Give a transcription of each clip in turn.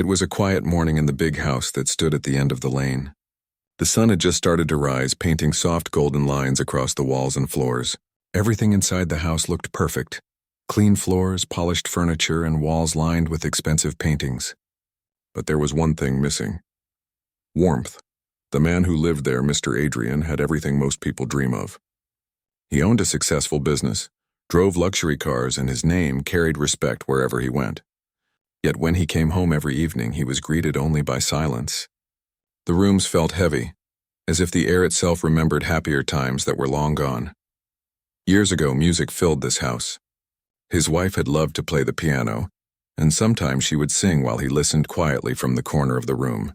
It was a quiet morning in the big house that stood at the end of the lane. The sun had just started to rise, painting soft golden lines across the walls and floors. Everything inside the house looked perfect. Clean floors, polished furniture, and walls lined with expensive paintings. But there was one thing missing. Warmth. The man who lived there, Mr. Adrian, had everything most people dream of. He owned a successful business, drove luxury cars, and his name carried respect wherever he went. Yet when he came home every evening, he was greeted only by silence. The rooms felt heavy, as if the air itself remembered happier times that were long gone. Years ago, music filled this house. His wife had loved to play the piano, and sometimes she would sing while he listened quietly from the corner of the room.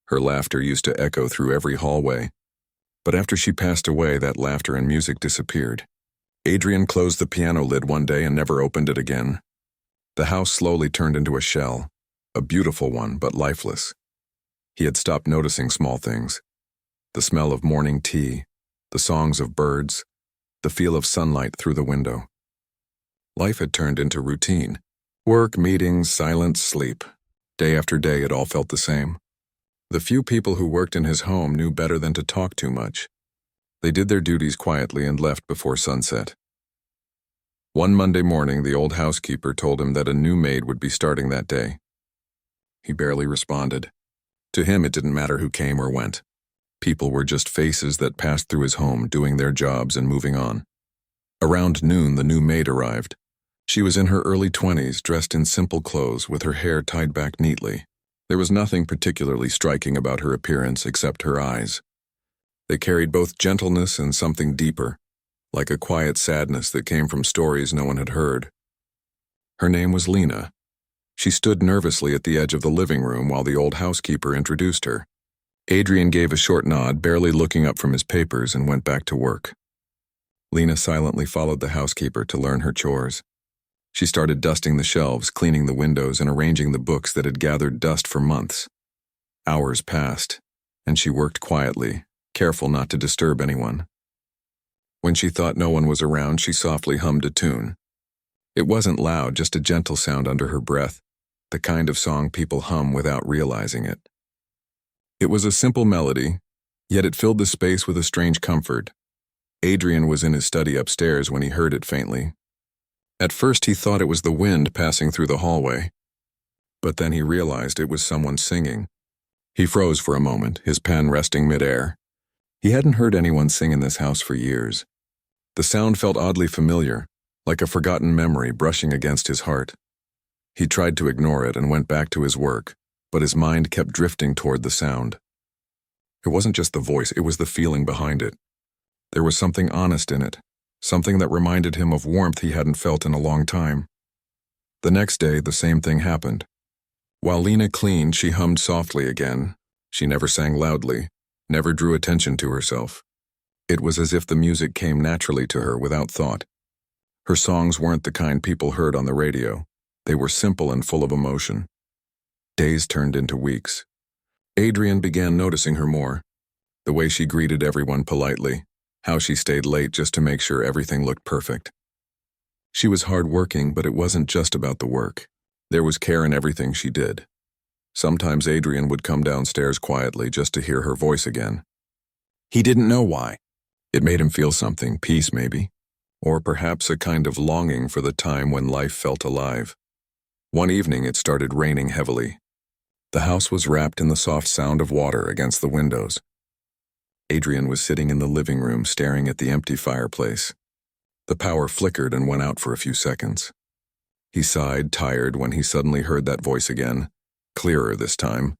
Her laughter used to echo through every hallway, but after she passed away, that laughter and music disappeared. Adrian closed the piano lid one day and never opened it again. The house slowly turned into a shell, a beautiful one but lifeless. He had stopped noticing small things. The smell of morning tea, the songs of birds, the feel of sunlight through the window. Life had turned into routine. Work, meetings, silence, sleep. Day after day, it all felt the same. The few people who worked in his home knew better than to talk too much. They did their duties quietly and left before sunset. One Monday morning, the old housekeeper told him that a new maid would be starting that day. He barely responded. To him, it didn't matter who came or went. People were just faces that passed through his home, doing their jobs and moving on. Around noon, the new maid arrived. She was in her early 20s, dressed in simple clothes, with her hair tied back neatly. There was nothing particularly striking about her appearance except her eyes. They carried both gentleness and something deeper, like a quiet sadness that came from stories no one had heard. Her name was Lena. She stood nervously at the edge of the living room while the old housekeeper introduced her. Adrian gave a short nod, barely looking up from his papers, and went back to work. Lena silently followed the housekeeper to learn her chores. She started dusting the shelves, cleaning the windows, and arranging the books that had gathered dust for months. Hours passed, and she worked quietly, careful not to disturb anyone. When she thought no one was around, she softly hummed a tune. It wasn't loud, just a gentle sound under her breath, the kind of song people hum without realizing it. It was a simple melody, yet it filled the space with a strange comfort. Adrian was in his study upstairs when he heard it faintly. At first he thought it was the wind passing through the hallway, but then he realized it was someone singing. He froze for a moment, his pen resting midair. He hadn't heard anyone sing in this house for years. The sound felt oddly familiar, like a forgotten memory brushing against his heart. He tried to ignore it and went back to his work, but his mind kept drifting toward the sound. It wasn't just the voice, it was the feeling behind it. There was something honest in it, something that reminded him of warmth he hadn't felt in a long time. The next day, the same thing happened. While Lena cleaned, she hummed softly again. She never sang loudly, never drew attention to herself. It was as if the music came naturally to her without thought. Her songs weren't the kind people heard on the radio. They were simple and full of emotion. Days turned into weeks. Adrian began noticing her more. The way she greeted everyone politely, how she stayed late just to make sure everything looked perfect. She was hardworking, but it wasn't just about the work. There was care in everything she did. Sometimes Adrian would come downstairs quietly just to hear her voice again. He didn't know why. It made him feel something, peace maybe, or perhaps a kind of longing for the time when life felt alive. One evening it started raining heavily. The house was wrapped in the soft sound of water against the windows. Adrian was sitting in the living room staring at the empty fireplace. The power flickered and went out for a few seconds. He sighed, tired, when he suddenly heard that voice again, clearer this time.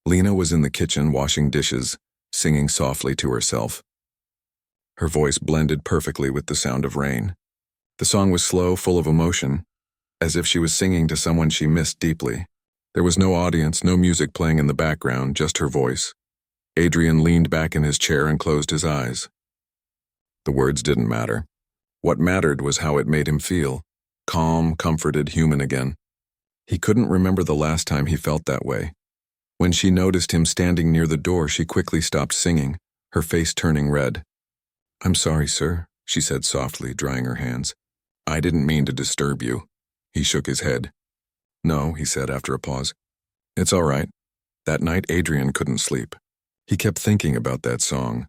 Lena was in the kitchen washing dishes, singing softly to herself. Her voice blended perfectly with the sound of rain. The song was slow, full of emotion, as if she was singing to someone she missed deeply. There was no audience, no music playing in the background, just her voice. Adrian leaned back in his chair and closed his eyes. The words didn't matter. What mattered was how it made him feel, calm, comforted, human again. He couldn't remember the last time he felt that way. When she noticed him standing near the door, she quickly stopped singing, her face turning red. "I'm sorry, sir," she said softly, drying her hands. "I didn't mean to disturb you." He shook his head. No, he said after a pause. It's all right. That night, Adrian couldn't sleep. He kept thinking about that song,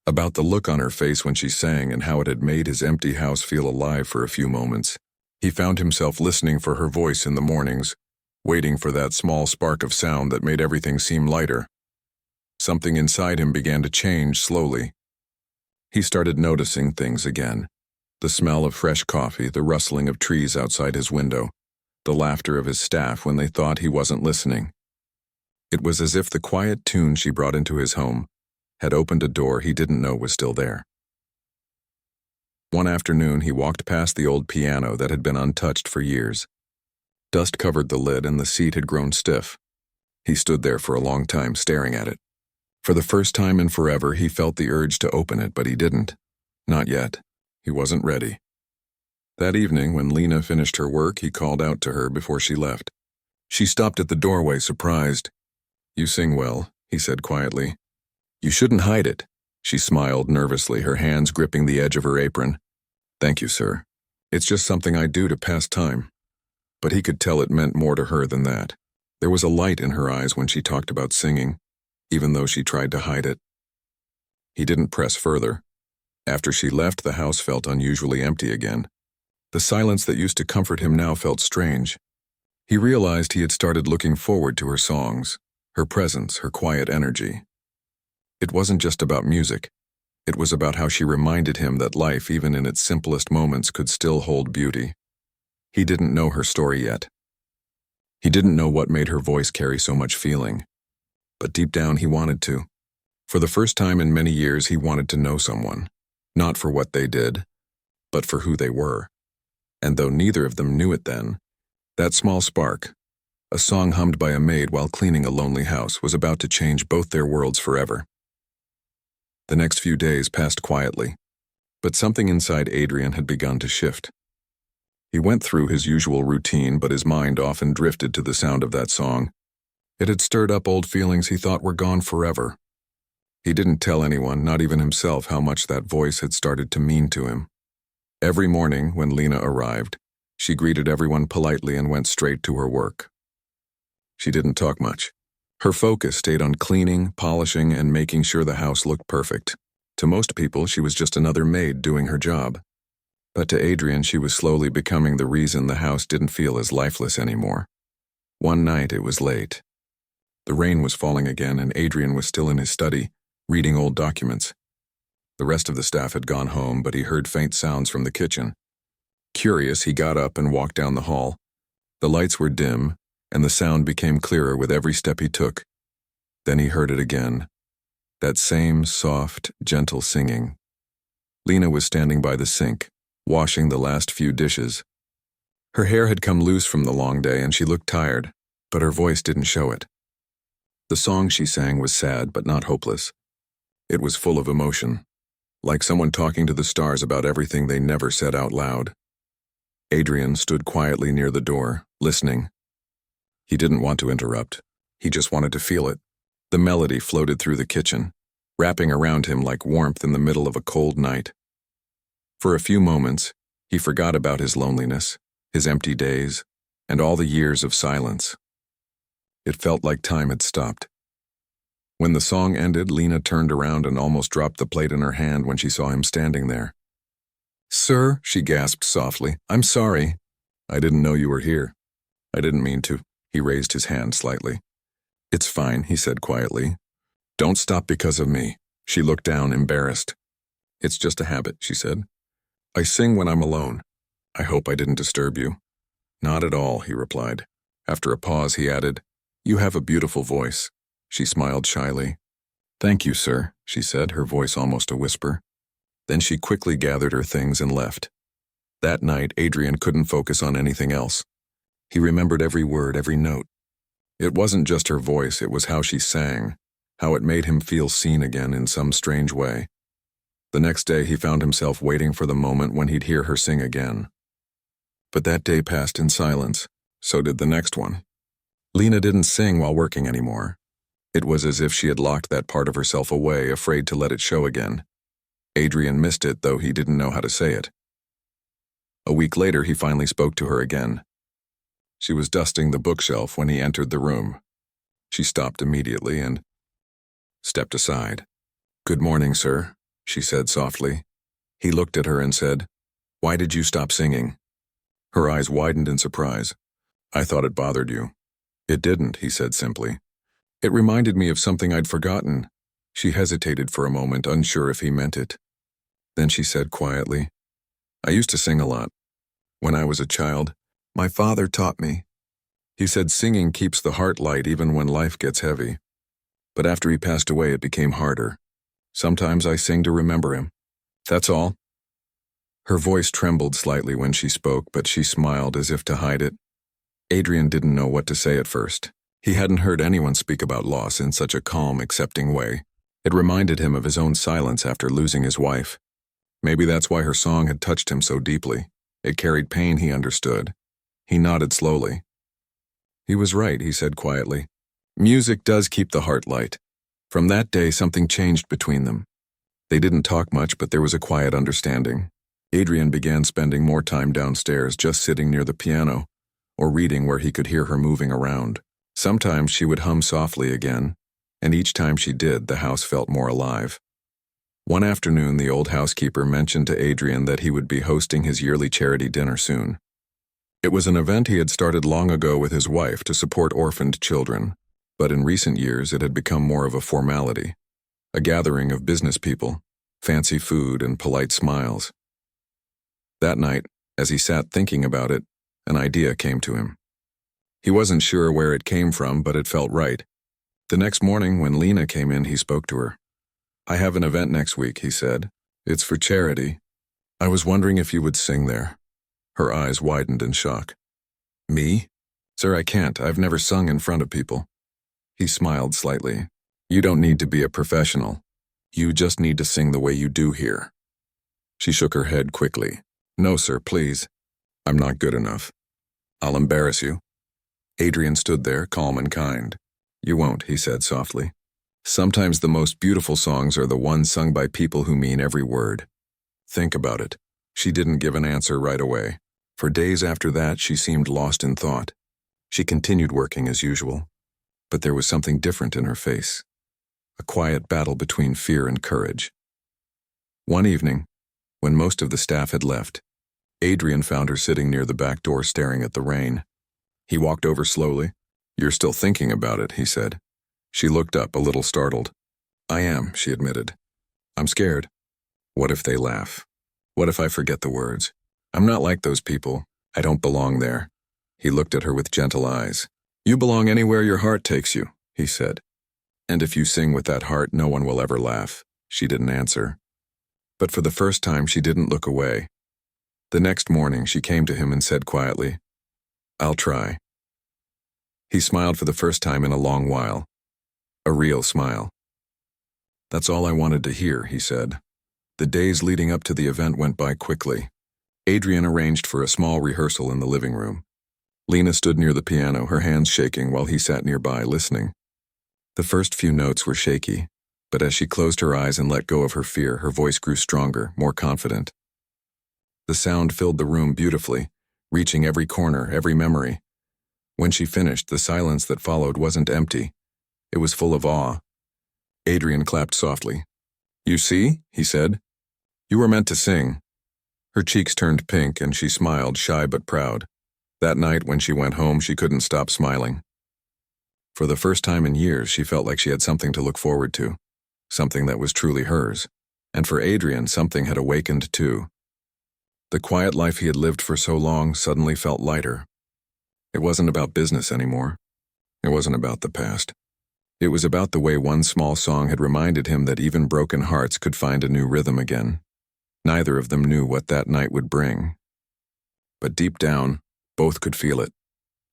about the look on her face when she sang and how it had made his empty house feel alive for a few moments. He found himself listening for her voice in the mornings, waiting for that small spark of sound that made everything seem lighter. Something inside him began to change slowly. He started noticing things again. The smell of fresh coffee, the rustling of trees outside his window, the laughter of his staff when they thought he wasn't listening. It was as if the quiet tune she brought into his home had opened a door he didn't know was still there. One afternoon, he walked past the old piano that had been untouched for years. Dust covered the lid and the seat had grown stiff. He stood there for a long time staring at it. For the first time in forever, he felt the urge to open it, but he didn't. Not yet. He wasn't ready. That evening, when Lena finished her work, he called out to her before she left. She stopped at the doorway, surprised. "You sing well," he said quietly. "You shouldn't hide it." She smiled nervously, her hands gripping the edge of her apron. "Thank you, sir. It's just something I do to pass time." But he could tell it meant more to her than that. There was a light in her eyes when she talked about singing, even though she tried to hide it. He didn't press further. After she left, the house felt unusually empty again. The silence that used to comfort him now felt strange. He realized he had started looking forward to her songs, her presence, her quiet energy. It wasn't just about music. It was about how she reminded him that life, even in its simplest moments, could still hold beauty. He didn't know her story yet. He didn't know what made her voice carry so much feeling. But deep down, he wanted to. For the first time in many years, he wanted to know someone. Not for what they did, but for who they were. And though neither of them knew it then, that small spark, a song hummed by a maid while cleaning a lonely house, was about to change both their worlds forever. The next few days passed quietly, but something inside Adrian had begun to shift. He went through his usual routine, but his mind often drifted to the sound of that song. It had stirred up old feelings he thought were gone forever. He didn't tell anyone, not even himself, how much that voice had started to mean to him. Every morning, when Lena arrived, she greeted everyone politely and went straight to her work. She didn't talk much. Her focus stayed on cleaning, polishing, and making sure the house looked perfect. To most people, she was just another maid doing her job. But to Adrian, she was slowly becoming the reason the house didn't feel as lifeless anymore. One night, it was late. The rain was falling again, and Adrian was still in his study, reading old documents. The rest of the staff had gone home, but he heard faint sounds from the kitchen. Curious, he got up and walked down the hall. The lights were dim, and the sound became clearer with every step he took. Then he heard it again. That same soft, gentle singing. Lena was standing by the sink, washing the last few dishes. Her hair had come loose from the long day, and she looked tired, but her voice didn't show it. The song she sang was sad, but not hopeless. It was full of emotion, like someone talking to the stars about everything they never said out loud. Adrian stood quietly near the door, listening. He didn't want to interrupt. He just wanted to feel it. The melody floated through the kitchen, wrapping around him like warmth in the middle of a cold night. For a few moments, he forgot about his loneliness, his empty days, and all the years of silence. It felt like time had stopped. When the song ended, Lena turned around and almost dropped the plate in her hand when she saw him standing there. "Sir," she gasped softly, "I'm sorry. I didn't know you were here." "I didn't mean to." He raised his hand slightly. "It's fine," he said quietly. "Don't stop because of me." She looked down, embarrassed. "It's just a habit," she said. "I sing when I'm alone. I hope I didn't disturb you." "Not at all," he replied. After a pause, he added, "You have a beautiful voice." She smiled shyly. "Thank you, sir," she said, her voice almost a whisper. Then she quickly gathered her things and left. That night, Adrian couldn't focus on anything else. He remembered every word, every note. It wasn't just her voice, it was how she sang, how it made him feel seen again in some strange way. The next day, he found himself waiting for the moment when he'd hear her sing again. But that day passed in silence. So did the next one. Lena didn't sing while working anymore. It was as if she had locked that part of herself away, afraid to let it show again. Adrian missed it, though he didn't know how to say it. A week later, he finally spoke to her again. She was dusting the bookshelf when he entered the room. She stopped immediately and stepped aside. "Good morning, sir," she said softly. He looked at her and said, "Why did you stop singing?" Her eyes widened in surprise. "I thought it bothered you." "It didn't," he said simply. "It reminded me of something I'd forgotten." She hesitated for a moment, unsure if he meant it. Then she said quietly, "I used to sing a lot. When I was a child, my father taught me. He said singing keeps the heart light even when life gets heavy. But after he passed away, it became harder. Sometimes I sing to remember him. That's all." Her voice trembled slightly when she spoke, but she smiled as if to hide it. Adrian didn't know what to say at first. He hadn't heard anyone speak about loss in such a calm, accepting way. It reminded him of his own silence after losing his wife. Maybe that's why her song had touched him so deeply. It carried pain he understood. He nodded slowly. "He was right," he said quietly. "Music does keep the heart light." From that day, something changed between them. They didn't talk much, but there was a quiet understanding. Adrian began spending more time downstairs, just sitting near the piano, or reading where he could hear her moving around. Sometimes she would hum softly again, and each time she did, the house felt more alive. One afternoon, the old housekeeper mentioned to Adrian that he would be hosting his yearly charity dinner soon. It was an event he had started long ago with his wife to support orphaned children, but in recent years it had become more of a formality, a gathering of business people, fancy food and polite smiles. That night, as he sat thinking about it, an idea came to him. He wasn't sure where it came from, but it felt right. The next morning, when Lena came in, he spoke to her. "I have an event next week," he said. "It's for charity. I was wondering if you would sing there." Her eyes widened in shock. "Me? Sir, I can't. I've never sung in front of people." He smiled slightly. "You don't need to be a professional. You just need to sing the way you do here." She shook her head quickly. "No, sir, please. I'm not good enough. I'll embarrass you." Adrian stood there, calm and kind. "You won't," he said softly. "Sometimes the most beautiful songs are the ones sung by people who mean every word. Think about it." She didn't give an answer right away. For days after that, she seemed lost in thought. She continued working as usual, but there was something different in her face. A quiet battle between fear and courage. One evening, when most of the staff had left, Adrian found her sitting near the back door staring at the rain. He walked over slowly. "You're still thinking about it," he said. She looked up, a little startled. "I am," she admitted. "I'm scared. What if they laugh? What if I forget the words? I'm not like those people. I don't belong there." He looked at her with gentle eyes. "You belong anywhere your heart takes you," he said. "And if you sing with that heart, no one will ever laugh." She didn't answer. But for the first time, she didn't look away. The next morning, she came to him and said quietly, "I'll try." He smiled for the first time in a long while. A real smile. "That's all I wanted to hear," he said. The days leading up to the event went by quickly. Adrian arranged for a small rehearsal in the living room. Lena stood near the piano, her hands shaking, while he sat nearby, listening. The first few notes were shaky, but as she closed her eyes and let go of her fear, her voice grew stronger, more confident. The sound filled the room beautifully, reaching every corner, every memory. When she finished, the silence that followed wasn't empty. It was full of awe. Adrian clapped softly. "You see," he said. "You were meant to sing." Her cheeks turned pink and she smiled, shy but proud. That night, when she went home, she couldn't stop smiling. For the first time in years, she felt like she had something to look forward to, something that was truly hers. And for Adrian, something had awakened too. The quiet life he had lived for so long suddenly felt lighter. It wasn't about business anymore. It wasn't about the past. It was about the way one small song had reminded him that even broken hearts could find a new rhythm again. Neither of them knew what that night would bring. But deep down, both could feel it.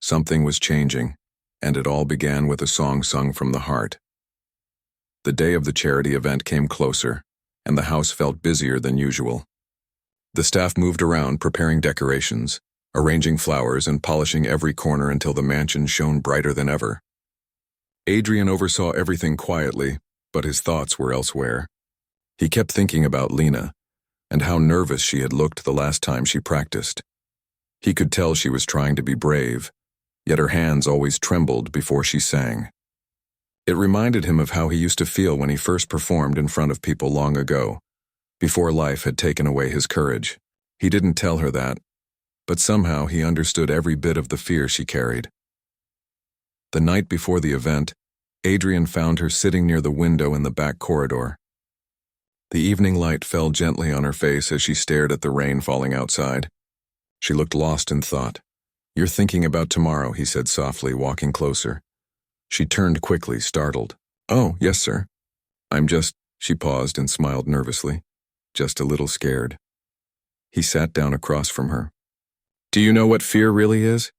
Something was changing, and it all began with a song sung from the heart. The day of the charity event came closer, and the house felt busier than usual. The staff moved around, preparing decorations, arranging flowers and polishing every corner until the mansion shone brighter than ever. Adrian oversaw everything quietly, but his thoughts were elsewhere. He kept thinking about Lena, and how nervous she had looked the last time she practiced. He could tell she was trying to be brave, yet her hands always trembled before she sang. It reminded him of how he used to feel when he first performed in front of people long ago, before life had taken away his courage. He didn't tell her that, but somehow he understood every bit of the fear she carried. The night before the event, Adrian found her sitting near the window in the back corridor. The evening light fell gently on her face as she stared at the rain falling outside. She looked lost in thought. "You're thinking about tomorrow," he said softly, walking closer. She turned quickly, startled. "Oh, yes, sir. She paused and smiled nervously. "Just a little scared." He sat down across from her. "Do you know what fear really is?"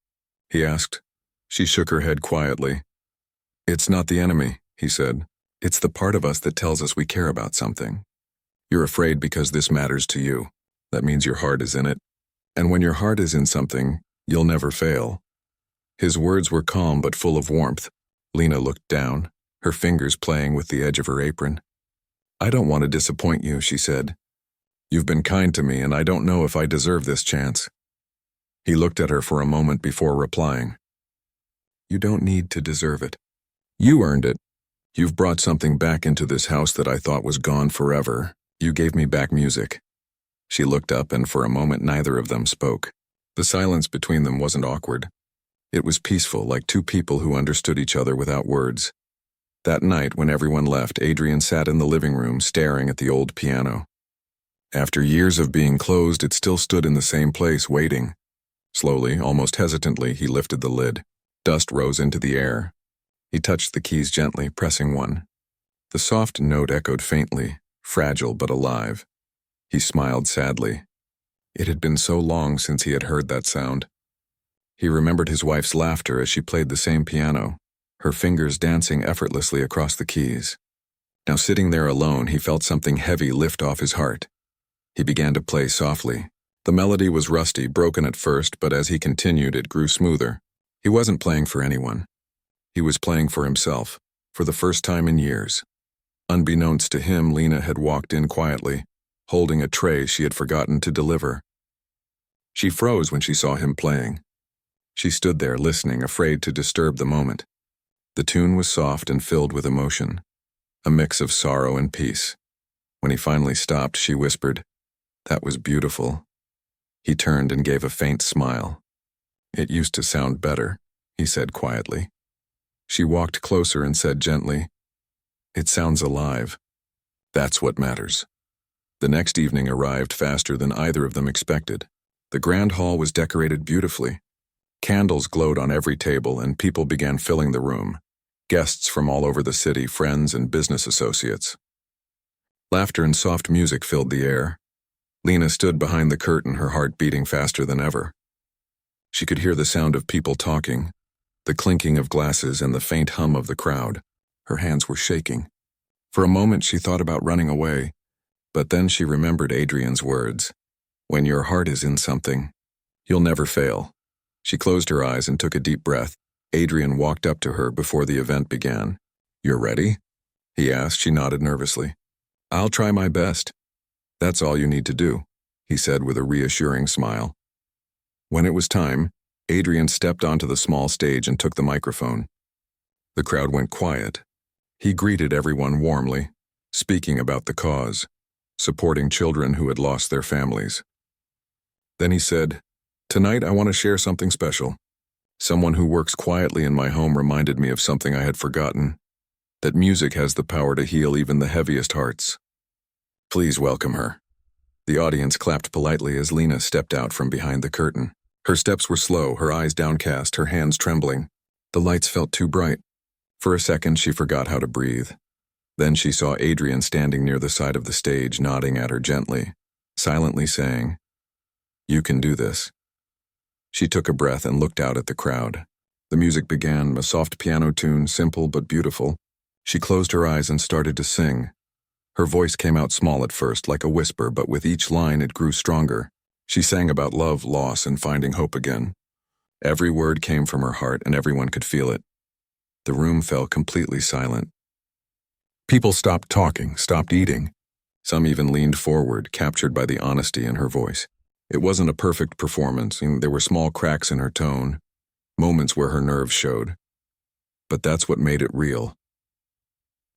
he asked. She shook her head quietly. "It's not the enemy," he said. "It's the part of us that tells us we care about something. You're afraid because this matters to you. That means your heart is in it. And when your heart is in something, you'll never fail." His words were calm but full of warmth. Lena looked down, her fingers playing with the edge of her apron. "I don't want to disappoint you," she said. "You've been kind to me, and I don't know if I deserve this chance." He looked at her for a moment before replying. "You don't need to deserve it. You earned it. You've brought something back into this house that I thought was gone forever. You gave me back music." She looked up, and for a moment neither of them spoke. The silence between them wasn't awkward. It was peaceful, like two people who understood each other without words. That night, when everyone left, Adrian sat in the living room staring at the old piano. After years of being closed, it still stood in the same place, waiting. Slowly, almost hesitantly, he lifted the lid. Dust rose into the air. He touched the keys gently, pressing one. The soft note echoed faintly, fragile but alive. He smiled sadly. It had been so long since he had heard that sound. He remembered his wife's laughter as she played the same piano, her fingers dancing effortlessly across the keys. Now sitting there alone, he felt something heavy lift off his heart. He began to play softly. The melody was rusty, broken at first, but as he continued, it grew smoother. He wasn't playing for anyone. He was playing for himself, for the first time in years. Unbeknownst to him, Lena had walked in quietly, holding a tray she had forgotten to deliver. She froze when she saw him playing. She stood there listening, afraid to disturb the moment. The tune was soft and filled with emotion, a mix of sorrow and peace. When he finally stopped, she whispered, "That was beautiful." He turned and gave a faint smile. "It used to sound better," he said quietly. She walked closer and said gently, "It sounds alive. That's what matters." The next evening arrived faster than either of them expected. The grand hall was decorated beautifully. Candles glowed on every table, and people began filling the room. Guests from all over the city, friends and business associates. Laughter and soft music filled the air. Lena stood behind the curtain, her heart beating faster than ever. She could hear the sound of people talking, the clinking of glasses and the faint hum of the crowd. Her hands were shaking. For a moment she thought about running away, but then she remembered Adrian's words. "When your heart is in something, you'll never fail." She closed her eyes and took a deep breath. Adrian walked up to her before the event began. "You're ready?" he asked. She nodded nervously. "I'll try my best." "That's all you need to do," he said with a reassuring smile. When it was time, Adrian stepped onto the small stage and took the microphone. The crowd went quiet. He greeted everyone warmly, speaking about the cause, supporting children who had lost their families. Then he said, "Tonight I want to share something special. Someone who works quietly in my home reminded me of something I had forgotten, that music has the power to heal even the heaviest hearts. Please welcome her." The audience clapped politely as Lena stepped out from behind the curtain. Her steps were slow, her eyes downcast, her hands trembling. The lights felt too bright. For a second, she forgot how to breathe. Then she saw Adrian standing near the side of the stage, nodding at her gently, silently saying, "You can do this." She took a breath and looked out at the crowd. The music began, a soft piano tune, simple but beautiful. She closed her eyes and started to sing. Her voice came out small at first, like a whisper, but with each line it grew stronger. She sang about love, loss, and finding hope again. Every word came from her heart, and everyone could feel it. The room fell completely silent. People stopped talking, stopped eating. Some even leaned forward, captured by the honesty in her voice. It wasn't a perfect performance, and there were small cracks in her tone. moments where her nerves showed. But that's what made it real.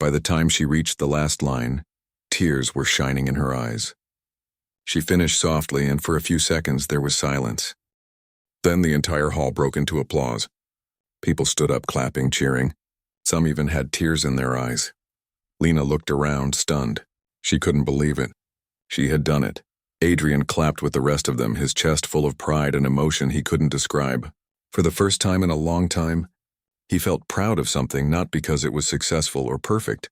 By the time she reached the last line, tears were shining in her eyes. She finished softly, and for a few seconds there was silence. Then the entire hall broke into applause. People stood up, clapping, cheering. Some even had tears in their eyes. Lena looked around, stunned. She couldn't believe it. She had done it. Adrian clapped with the rest of them, his chest full of pride and emotion he couldn't describe. For the first time in a long time, he felt proud of something, not because it was successful or perfect,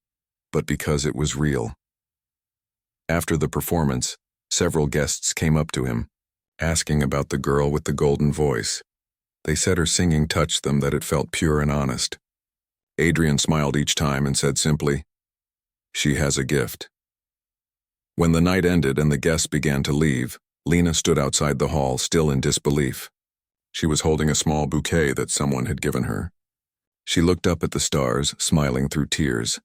but because it was real. After the performance, several guests came up to him, asking about the girl with the golden voice. They said her singing touched them, that it felt pure and honest. Adrian smiled each time and said simply, "She has a gift." When the night ended and the guests began to leave, Lena stood outside the hall, still in disbelief. She was holding a small bouquet that someone had given her. She looked up at the stars, smiling through tears.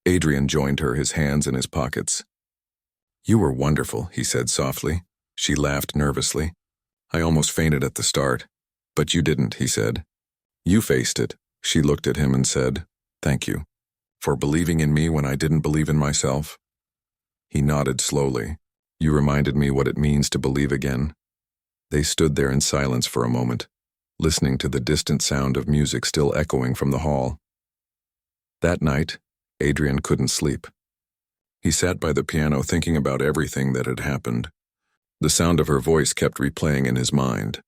Adrian joined her, his hands in his pockets. "You were wonderful," he said softly. She laughed nervously. "I almost fainted at the start." "But you didn't," he said. "You faced it." She looked at him and said, "Thank you. For believing in me when I didn't believe in myself." He nodded slowly. "You reminded me what it means to believe again." They stood there in silence for a moment, listening to the distant sound of music still echoing from the hall. That night, Adrian couldn't sleep. He sat by the piano thinking about everything that had happened. The sound of her voice kept replaying in his mind.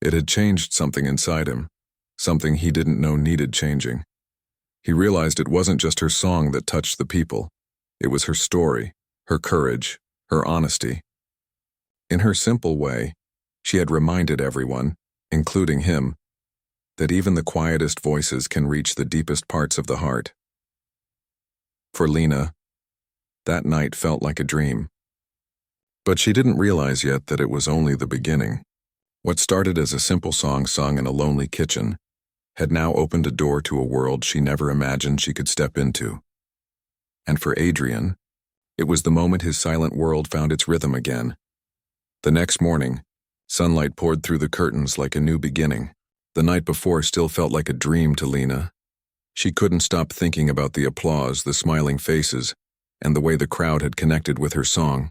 It had changed something inside him, something he didn't know needed changing. He realized it wasn't just her song that touched the people. It was her story, her courage, her honesty. In her simple way, she had reminded everyone, including him, that even the quietest voices can reach the deepest parts of the heart. For Lena, that night felt like a dream. But she didn't realize yet that it was only the beginning. What started as a simple song sung in a lonely kitchen had now opened a door to a world she never imagined she could step into. And for Adrian, it was the moment his silent world found its rhythm again. The next morning, sunlight poured through the curtains like a new beginning. The night before still felt like a dream to Lena. She couldn't stop thinking about the applause, the smiling faces, and the way the crowd had connected with her song.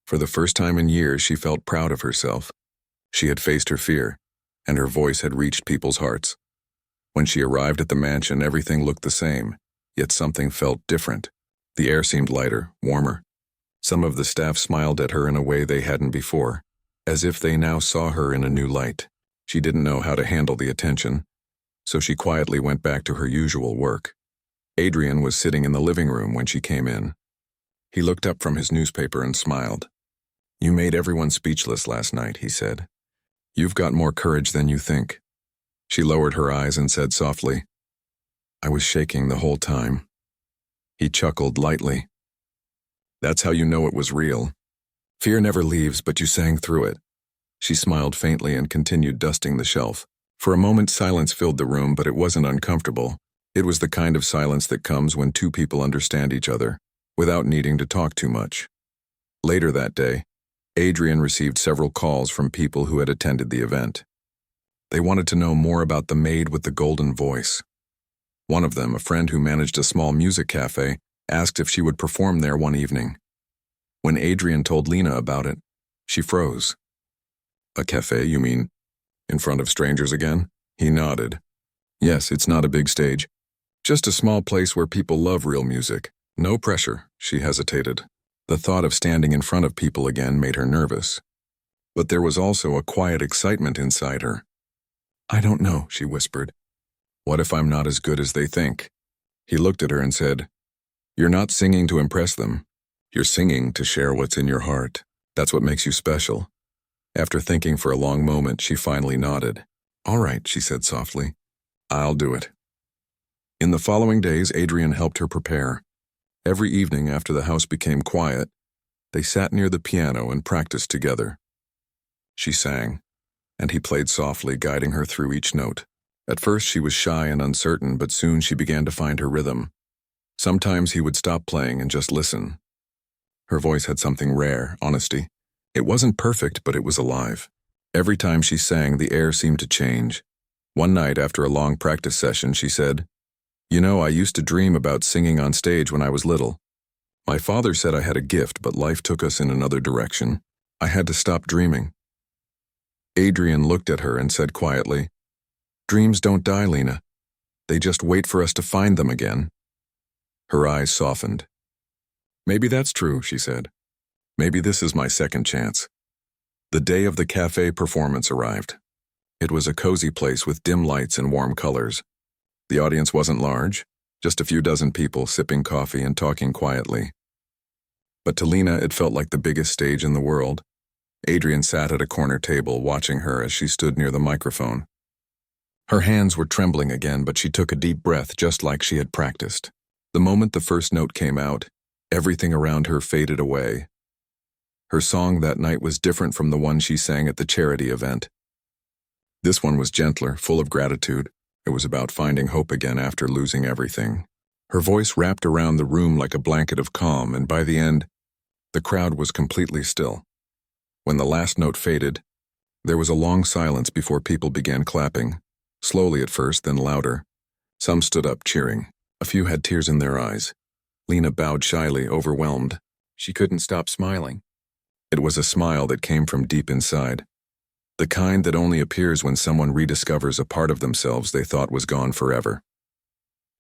For the first time in years, she felt proud of herself. She had faced her fear, and her voice had reached people's hearts. When she arrived at the mansion, everything looked the same, yet something felt different. The air seemed lighter, warmer. Some of the staff smiled at her in a way they hadn't before, as if they now saw her in a new light. She didn't know how to handle the attention, so she quietly went back to her usual work. Adrian was sitting in the living room when she came in. He looked up from his newspaper and smiled. "You made everyone speechless last night," he said. "You've got more courage than you think." She lowered her eyes and said softly, "I was shaking the whole time." He chuckled lightly. "That's how you know it was real. Fear never leaves, but you sang through it." She smiled faintly and continued dusting the shelf. For a moment, silence filled the room, but it wasn't uncomfortable. It was the kind of silence that comes when two people understand each other, without needing to talk too much. Later that day, Adrian received several calls from people who had attended the event. They wanted to know more about the Maid with the golden voice. One of them, a friend who managed a small music cafe, asked if she would perform there one evening. When Adrian told Lena about it, she froze. "A cafe, you mean? In front of strangers again?" He nodded. "Yes, it's not a big stage. Just a small place where people love real music. No pressure." She hesitated. The thought of standing in front of people again made her nervous. But there was also a quiet excitement inside her. "I don't know," she whispered. "What if I'm not as good as they think?" He looked at her and said, "You're not singing to impress them. You're singing to share what's in your heart. That's what makes you special." After thinking for a long moment, she finally nodded. "All right," she said softly. "I'll do it." In the following days, Adrian helped her prepare. Every evening after the house became quiet, they sat near the piano and practiced together. She sang, and he played softly, guiding her through each note. At first she was shy and uncertain, but soon she began to find her rhythm. Sometimes he would stop playing and just listen. Her voice had something rare, honesty. It wasn't perfect, but it was alive. Every time she sang, the air seemed to change. One night, after a long practice session, she said, "You know, I used to dream about singing on stage when I was little. My father said I had a gift, but life took us in another direction. I had to stop dreaming." Adrian looked at her and said quietly, "Dreams don't die, Lena. They just wait for us to find them again." Her eyes softened. "Maybe that's true," she said. "Maybe this is my second chance." The day of the cafe performance arrived. It was a cozy place with dim lights and warm colors. The audience wasn't large, just a few dozen people sipping coffee and talking quietly. But to Lena, it felt like the biggest stage in the world. Adrian sat at a corner table watching her as she stood near the microphone. Her hands were trembling again, but she took a deep breath just like she had practiced. The moment the first note came out, everything around her faded away. Her song that night was different from the one she sang at the charity event. This one was gentler, full of gratitude. It was about finding hope again after losing everything. Her voice wrapped around the room like a blanket of calm, and by the end, the crowd was completely still. When the last note faded, there was a long silence before people began clapping, slowly at first, then louder. Some stood up cheering. A few had tears in their eyes. Lena bowed shyly, overwhelmed. She couldn't stop smiling. It was a smile that came from deep inside, the kind that only appears when someone rediscovers a part of themselves they thought was gone forever.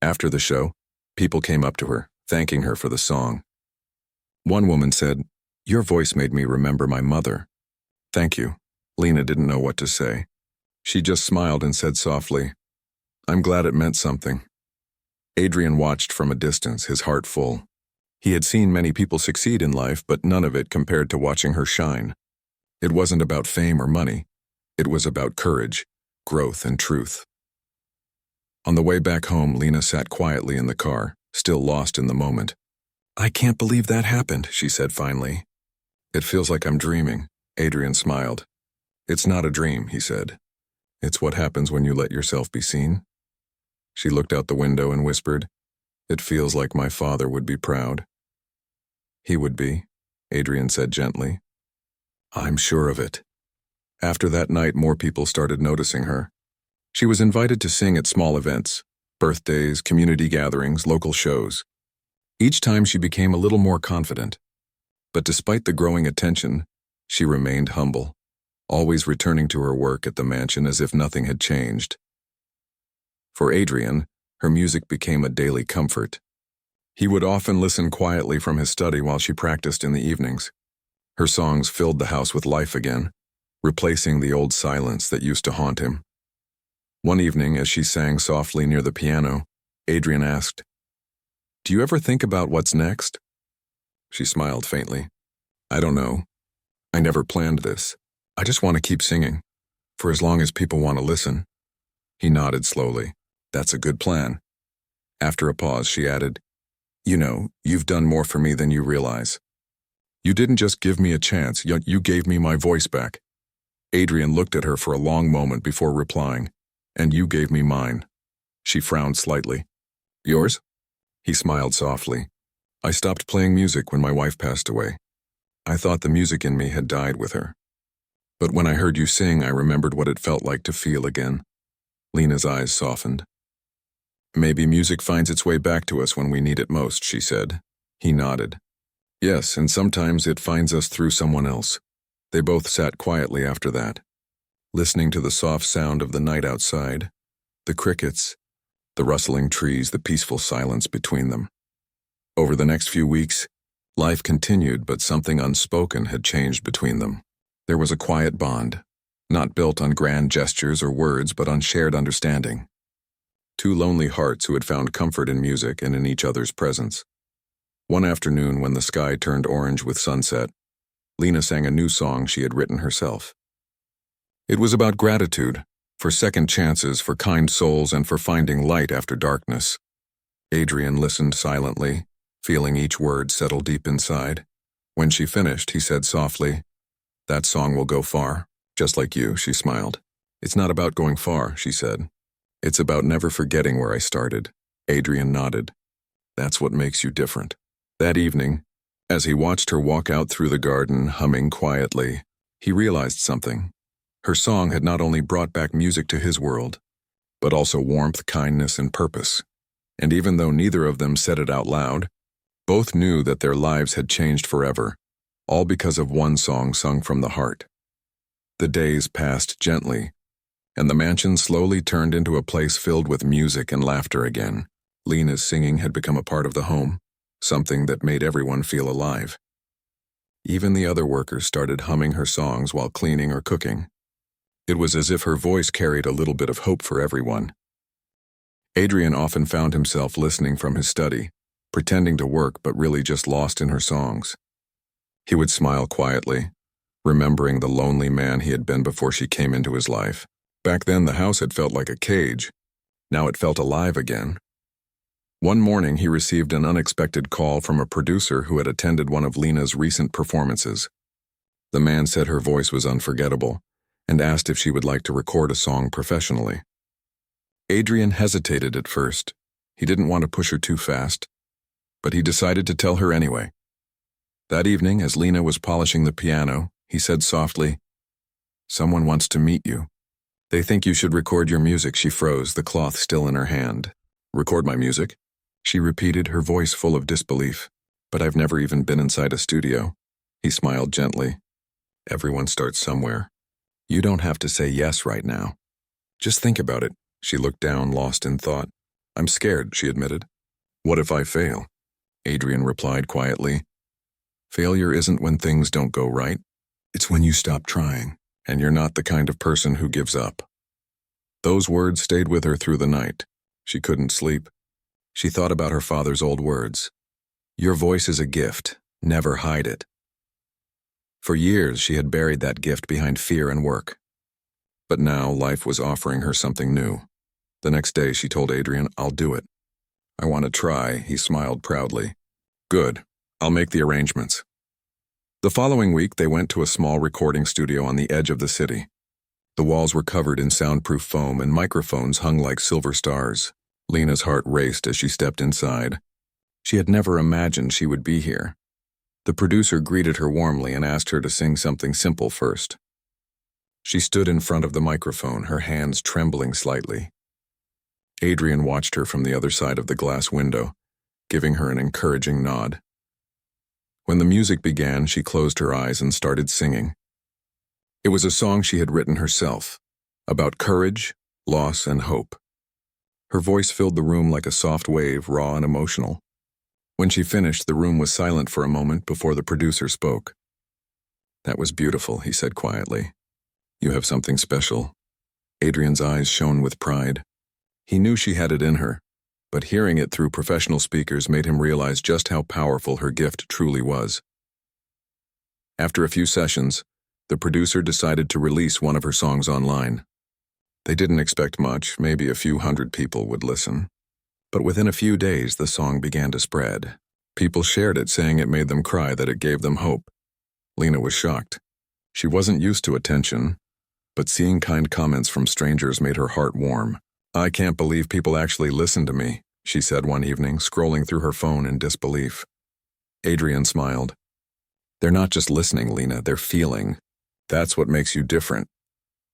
After the show, people came up to her, thanking her for the song. One woman said, "Your voice made me remember my mother." "Thank you." Lena didn't know what to say. She just smiled and said softly, "I'm glad it meant something." Adrian watched from a distance, his heart full. He had seen many people succeed in life, but none of it compared to watching her shine. It wasn't about fame or money. It was about courage, growth, and truth. On the way back home, Lena sat quietly in the car, still lost in the moment. "I can't believe that happened," she said finally. "It feels like I'm dreaming." Adrian smiled. "It's not a dream," he said. "It's what happens when you let yourself be seen." She looked out the window and whispered, "It feels like my father would be proud." "He would be," Adrian said gently. "I'm sure of it." After that night, more people started noticing her. She was invited to sing at small events, birthdays, community gatherings, local shows. Each time she became a little more confident. But despite the growing attention, she remained humble, always returning to her work at the mansion as if nothing had changed. For Adrian, her music became a daily comfort. He would often listen quietly from his study while she practiced in the evenings. Her songs filled the house with life again, replacing the old silence that used to haunt him. One evening, as she sang softly near the piano, Adrian asked, "Do you ever think about what's next?" She smiled faintly. "I don't know. I never planned this. I just want to keep singing, for as long as people want to listen." He nodded slowly. "That's a good plan." After a pause, she added, "You know, you've done more for me than you realize. You didn't just give me a chance, you gave me my voice back." Adrian looked at her for a long moment before replying, "And you gave me mine." She frowned slightly. "Yours?" He smiled softly. "I stopped playing music when my wife passed away. I thought the music in me had died with her. But when I heard you sing, I remembered what it felt like to feel again." Lena's eyes softened. "Maybe music finds its way back to us when we need it most," she said. He nodded. "Yes, and sometimes it finds us through someone else." They both sat quietly after that, listening to the soft sound of the night outside, the crickets, the rustling trees, the peaceful silence between them. Over the next few weeks, life continued, but something unspoken had changed between them. There was a quiet bond, not built on grand gestures or words, but on shared understanding. Two lonely hearts who had found comfort in music and in each other's presence. One afternoon, when the sky turned orange with sunset, Lena sang a new song she had written herself. It was about gratitude, for second chances, for kind souls, and for finding light after darkness. Adrian listened silently, feeling each word settle deep inside. When she finished, he said softly, "That song will go far, just like you," she smiled. "It's not about going far," she said. "It's about never forgetting where I started." Adrian nodded. "That's what makes you different." That evening, as he watched her walk out through the garden, humming quietly, he realized something. Her song had not only brought back music to his world, but also warmth, kindness, and purpose. And even though neither of them said it out loud, both knew that their lives had changed forever, all because of one song sung from the heart. The days passed gently, and the mansion slowly turned into a place filled with music and laughter again. Lena's singing had become a part of the home, something that made everyone feel alive. Even the other workers started humming her songs while cleaning or cooking. It was as if her voice carried a little bit of hope for everyone. Adrian often found himself listening from his study, pretending to work but really just lost in her songs. He would smile quietly, remembering the lonely man he had been before she came into his life. Back then, the house had felt like a cage. Now it felt alive again. One morning, he received an unexpected call from a producer who had attended one of Lena's recent performances. The man said her voice was unforgettable and asked if she would like to record a song professionally. Adrian hesitated at first. He didn't want to push her too fast, but he decided to tell her anyway. That evening, as Lena was polishing the piano, he said softly, "Someone wants to meet you. They think you should record your music." She froze, the cloth still in her hand. "Record my music?" She repeated, her voice full of disbelief. "But I've never even been inside a studio." He smiled gently. "Everyone starts somewhere. You don't have to say yes right now. Just think about it." She looked down, lost in thought. "I'm scared," she admitted. "What if I fail?" Adrian replied quietly. "Failure isn't when things don't go right. It's when you stop trying, and you're not the kind of person who gives up." Those words stayed with her through the night. She couldn't sleep. She thought about her father's old words. "Your voice is a gift. Never hide it." For years, she had buried that gift behind fear and work. But now, life was offering her something new. The next day, she told Adrian, "I'll do it." "I want to try," he smiled proudly. "Good. I'll make the arrangements." The following week, they went to a small recording studio on the edge of the city. The walls were covered in soundproof foam and microphones hung like silver stars. Lena's heart raced as she stepped inside. She had never imagined she would be here. The producer greeted her warmly and asked her to sing something simple first. She stood in front of the microphone, her hands trembling slightly. Adrian watched her from the other side of the glass window, giving her an encouraging nod. When the music began, she closed her eyes and started singing. It was a song she had written herself, about courage, loss, and hope. Her voice filled the room like a soft wave, raw and emotional. When she finished, the room was silent for a moment before the producer spoke. "That was beautiful," he said quietly. "You have something special." Adrian's eyes shone with pride. He knew she had it in her, but hearing it through professional speakers made him realize just how powerful her gift truly was. After a few sessions, the producer decided to release one of her songs online. They didn't expect much, maybe a few hundred people would listen. But within a few days, the song began to spread. People shared it, saying it made them cry, that it gave them hope. Lena was shocked. She wasn't used to attention, but seeing kind comments from strangers made her heart warm. "I can't believe people actually listen to me," she said one evening, scrolling through her phone in disbelief. Adrian smiled. "They're not just listening, Lena, they're feeling. That's what makes you different."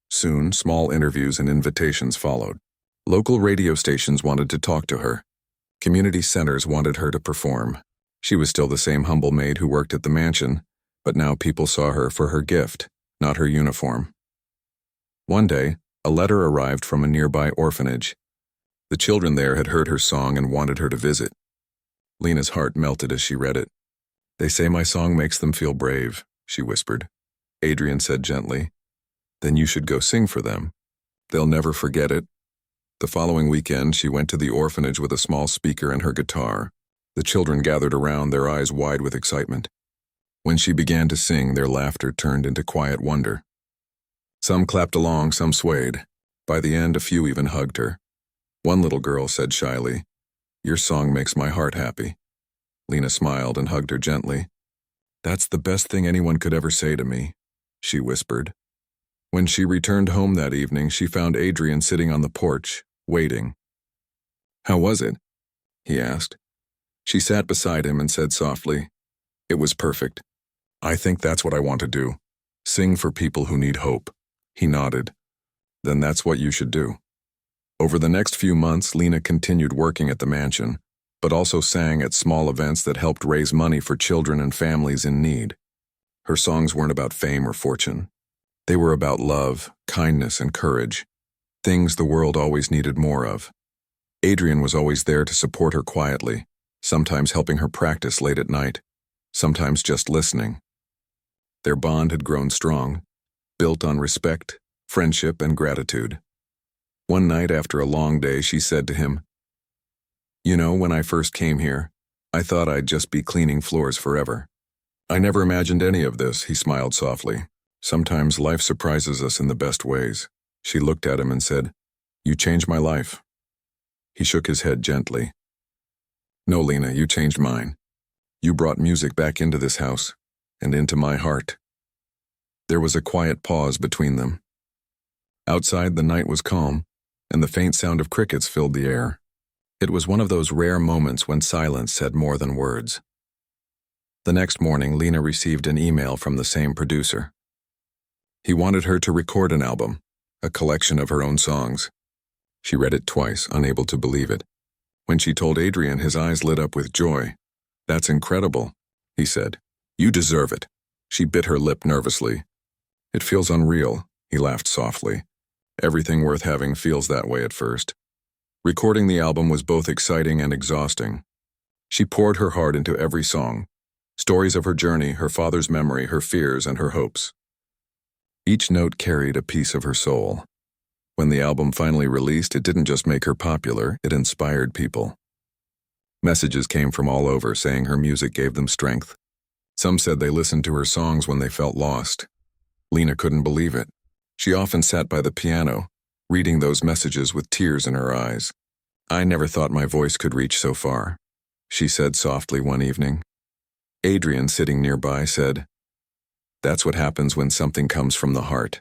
Soon, small interviews and invitations followed. Local radio stations wanted to talk to her. Community centers wanted her to perform. She was still the same humble maid who worked at the mansion, but now people saw her for her gift, not her uniform. One day, a letter arrived from a nearby orphanage. The children there had heard her song and wanted her to visit. Lena's heart melted as she read it. "They say my song makes them feel brave," she whispered. Adrian said gently, "Then you should go sing for them. They'll never forget it." The following weekend, she went to the orphanage with a small speaker and her guitar. The children gathered around, their eyes wide with excitement. When she began to sing, their laughter turned into quiet wonder. Some clapped along, some swayed. By the end, a few even hugged her. One little girl said shyly, "Your song makes my heart happy." Lena smiled and hugged her gently. "That's the best thing anyone could ever say to me," she whispered. When she returned home that evening, she found Adrian sitting on the porch, waiting. "How was it?" he asked. She sat beside him and said softly, "It was perfect. I think that's what I want to do. Sing for people who need hope." He nodded. Then that's what you should do. Over the next few months, Lena continued working at the mansion, but also sang at small events that helped raise money for children and families in need. Her songs weren't about fame or fortune. They were about love, kindness, and courage, things the world always needed more of. Adrian was always there to support her quietly, sometimes helping her practice late at night, sometimes just listening. Their bond had grown strong, built on respect, friendship, and gratitude. One night after a long day, she said to him, "You know, when I first came here, I thought I'd just be cleaning floors forever. I never imagined any of this," he smiled softly. "Sometimes life surprises us in the best ways." She looked at him and said, "You changed my life." He shook his head gently. "No, Lena, you changed mine. You brought music back into this house, and into my heart." There was a quiet pause between them. Outside, the night was calm, and the faint sound of crickets filled the air. It was one of those rare moments when silence said more than words. The next morning, Lena received an email from the same producer. He wanted her to record an album, a collection of her own songs. She read it twice, unable to believe it. When she told Adrian, his eyes lit up with joy. "That's incredible," he said. "You deserve it." She bit her lip nervously. "It feels unreal," he laughed softly. "Everything worth having feels that way at first." Recording the album was both exciting and exhausting. She poured her heart into every song, stories of her journey, her father's memory, her fears, and her hopes. Each note carried a piece of her soul. When the album finally released, it didn't just make her popular, it inspired people. Messages came from all over saying her music gave them strength. Some said they listened to her songs when they felt lost. Lena couldn't believe it. She often sat by the piano, reading those messages with tears in her eyes. "I never thought my voice could reach so far," she said softly one evening. Adrian, sitting nearby, said, "That's what happens when something comes from the heart.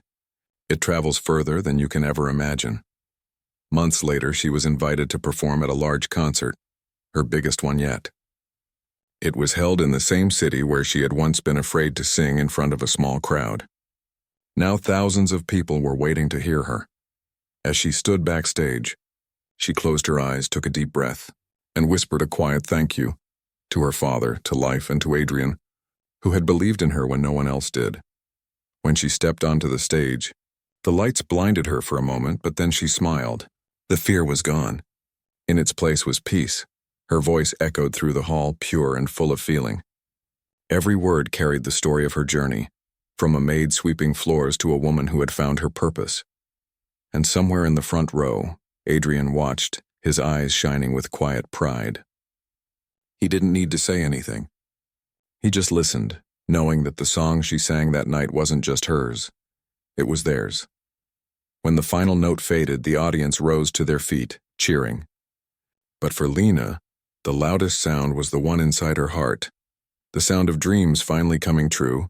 It travels further than you can ever imagine." Months later, she was invited to perform at a large concert, her biggest one yet. It was held in the same city where she had once been afraid to sing in front of a small crowd. Now thousands of people were waiting to hear her. As she stood backstage, she closed her eyes, took a deep breath, and whispered a quiet thank you to her father, to life, and to Adrian, who had believed in her when no one else did. When she stepped onto the stage, the lights blinded her for a moment, but then she smiled. The fear was gone. In its place was peace. Her voice echoed through the hall, pure and full of feeling. Every word carried the story of her journey, from a maid sweeping floors to a woman who had found her purpose. And somewhere in the front row, Adrian watched, his eyes shining with quiet pride. He didn't need to say anything. He just listened, knowing that the song she sang that night wasn't just hers. It was theirs. When the final note faded, the audience rose to their feet, cheering. But for Lena, the loudest sound was the one inside her heart, the sound of dreams finally coming true.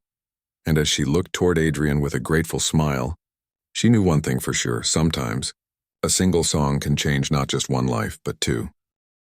And as she looked toward Adrian with a grateful smile, she knew one thing for sure: sometimes, a single song can change not just one life, but two.